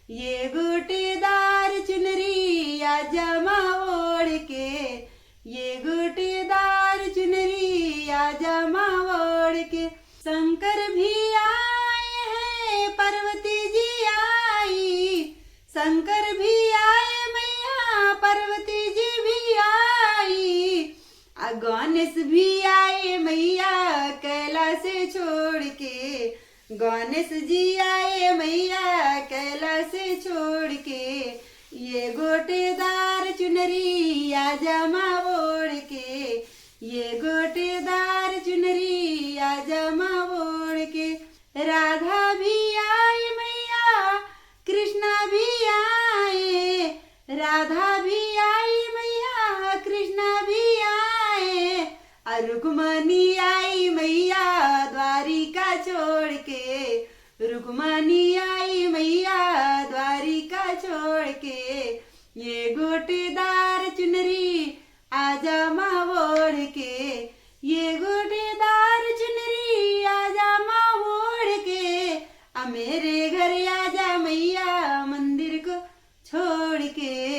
ये गोटेदार चुनरी आजा माँ ओढ़ के, ये गोटेदार चुनरी आजा माँ ओढ़ के। शंकर भी आए हैं पार्वती जी आई, शंकर भी आए मैया पार्वती जी भी आई, गणेश भी आए मैया कैलाश छोड़ के, गणेश जी आए मैया कैलाश छोड़ के। ये गोटेदार चुनरी आजा माँ ओढ़ के, ये गोटेदार चुनरी आजा माँ ओढ़ के। राधा भी आई मैया कृष्णा भी आए, राधा भी आई मैया कृष्णा भी आए, रुक्मणी आई मैया द्वारिका छोड़ के, रुक्मणी आई मैया द्वारिका छोड़ के। ये गोटेदार चुनरी आजा माँ ओढ़ के, ये गोटेदार चुनरी आजा माँ ओढ़ के। मेरे घर आजा मैया मंदिर को छोड़ के।